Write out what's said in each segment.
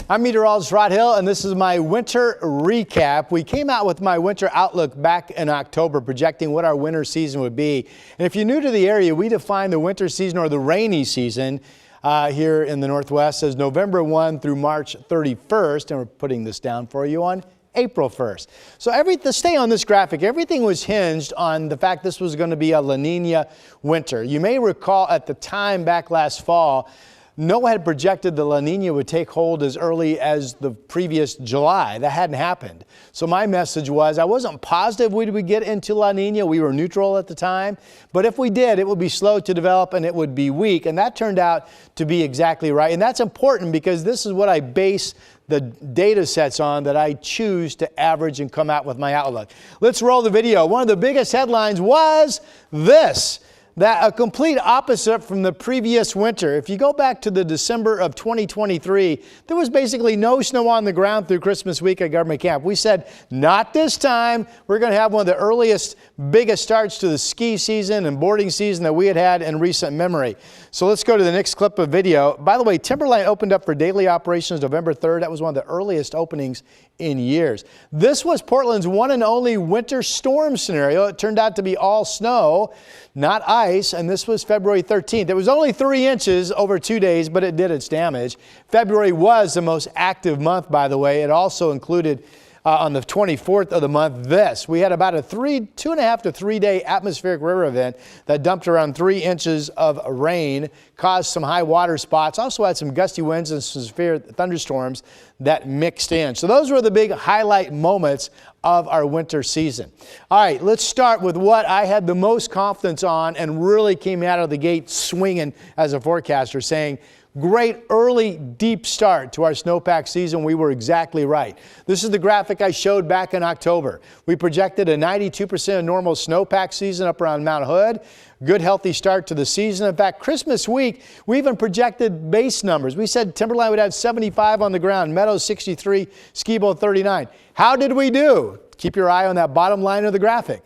I'm meteorologist Rod Hill, and this is my winter recap. We came out with my winter outlook back in October, projecting what our winter season would be. And if you're new to the area, we define the winter season, or the rainy season, here in the Northwest as November 1 through March 31st. And we're putting this down for you on April 1st. So to stay on this graphic, everything was hinged on the fact this was going to be a La Nina winter. You may recall at the time back last fall, NOAA had projected the La Nina would take hold as early as the previous July. That hadn't happened. So my message was, I wasn't positive we would get into La Nina. We were neutral at the time. But if we did, it would be slow to develop and it would be weak. And that turned out to be exactly right. And that's important because this is what I base the data sets on that I choose to average and come out with my outlook. Let's roll the video. One of the biggest headlines was this. That a complete opposite from the previous winter. If you go back to the December of 2023, there was basically no snow on the ground through Christmas week at government camp. We said, not this time. We're going to have one of the earliest, biggest starts to the ski season and boarding season that we had in recent memory. So let's go to the next clip of video. By the way, Timberline opened up for daily operations November 3rd. That was one of the earliest openings in years. This was Portland's one and only winter storm scenario. It turned out to be all snow, not ice, and this was February 13th. It was only 3 inches over 2 days, but it did its damage. February was the most active month, by the way. It also included on the 24th of the month this. We had about a 2.5 to 3 day atmospheric river event that dumped around 3 inches of rain, caused some high water spots, also had some gusty winds and some severe thunderstorms that mixed in. So those were the big highlight moments of our winter season. All right, let's start with what I had the most confidence on and really came out of the gate swinging as a forecaster, saying, great early deep start to our snowpack season. We were exactly right. This is the graphic I showed back in October. We projected a 92% of normal snowpack season up around Mount Hood. Good healthy start to the season. In fact, Christmas week, we even projected base numbers. We said Timberline would have 75 on the ground, Meadows 63, Ski-Bowl 39. How did we do? Keep your eye on that bottom line of the graphic.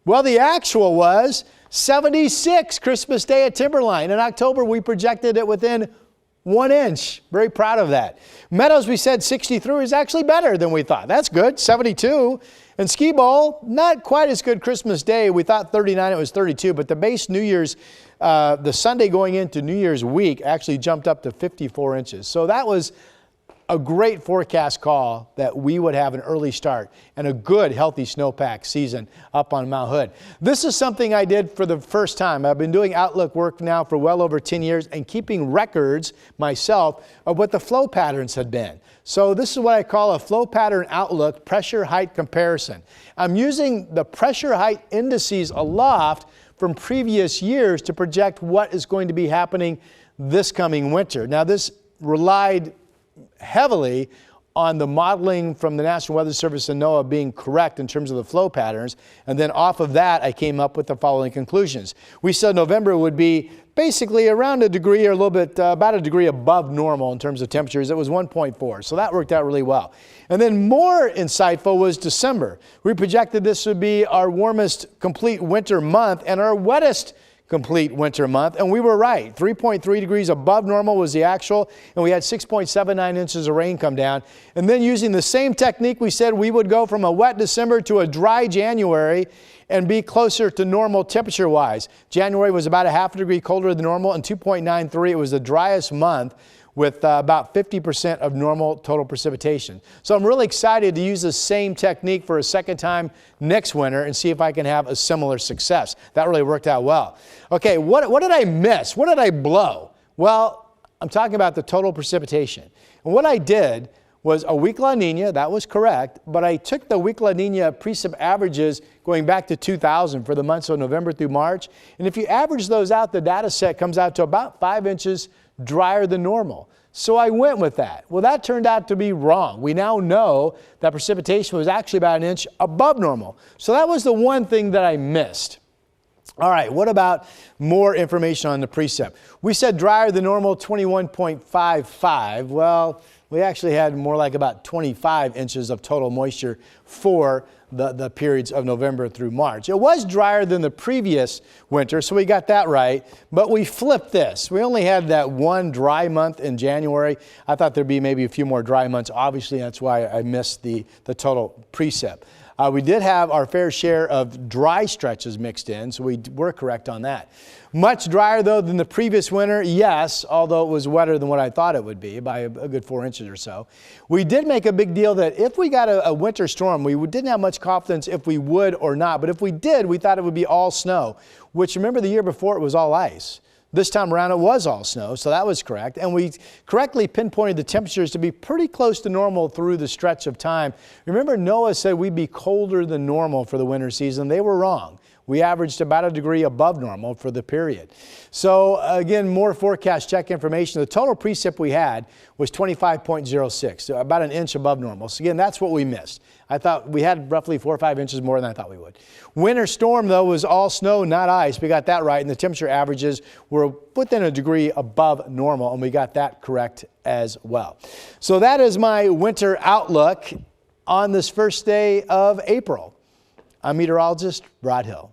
Well, the actual was 76 Christmas Day at Timberline. In October, we projected it within 1 inch. Very proud of that. Meadows, we said 63 is actually better than we thought. That's good. 72. And Ski Bowl, not quite as good Christmas Day. We thought 39, it was 32. But the base New Year's, the Sunday going into New Year's week actually jumped up to 54 inches. So that was a great forecast call that we would have an early start and a good healthy snowpack season up on Mount Hood. This is something I did for the first time. I've been doing outlook work now for well over 10 years and keeping records myself of what the flow patterns had been. So this is what I call a flow pattern outlook pressure height comparison. I'm using the pressure height indices aloft from previous years to project what is going to be happening this coming winter. Now this relied heavily on the modeling from the National Weather Service and NOAA being correct in terms of the flow patterns. And then off of that, I came up with the following conclusions. We said November would be basically around a degree or a little bit, about a degree above normal in terms of temperatures. It was 1.4. So that worked out really well. And then more insightful was December. We projected this would be our warmest complete winter month and our wettest complete winter month, and we were right. 3.3 degrees above normal was the actual, and we had 6.79 inches of rain come down. And then using the same technique, we said we would go from a wet December to a dry January and be closer to normal temperature-wise. January was about a half a degree colder than normal, and 2.93, it was the driest month with about 50% of normal total precipitation. So I'm really excited to use the same technique for a second time next winter and see if I can have a similar success. That really worked out well. Okay, what did I miss? What did I blow? Well, I'm talking about the total precipitation. And what I did was a weak La Nina, that was correct, but I took the weak La Nina precip averages going back to 2000 for the months of November through March. And if you average those out, the data set comes out to about 5 inches drier than normal. So I went with that. Well, that turned out to be wrong. We now know that precipitation was actually about 1 inch above normal. So that was the one thing that I missed. All right, what about more information on the precip? We said drier than normal, 21.55. Well, we actually had more like about 25 inches of total moisture for the periods of November through March. It was drier than the previous winter, so we got that right, but we flipped this. We only had that one dry month in January. I thought there'd be maybe a few more dry months. Obviously, that's why I missed the total precip. We did have our fair share of dry stretches mixed in, so we were correct on that. Much drier, though, than the previous winter, yes, although it was wetter than what I thought it would be by a good 4 inches or so. We did make a big deal that if we got a winter storm, we didn't have much confidence if we would or not, but if we did, we thought it would be all snow, which remember the year before it was all ice. This time around it was all snow, so that was correct. And we correctly pinpointed the temperatures to be pretty close to normal through the stretch of time. Remember, NOAA said we'd be colder than normal for the winter season. They were wrong. We averaged about a degree above normal for the period. So again, more forecast check information. The total precip we had was 25.06, so about an inch above normal. So again, that's what we missed. I thought we had roughly 4 or 5 inches more than I thought we would. Winter storm, though, was all snow, not ice. We got that right, and the temperature averages were within a degree above normal, and we got that correct as well. So that is my winter outlook on this first day of April. I'm meteorologist Rod Hill.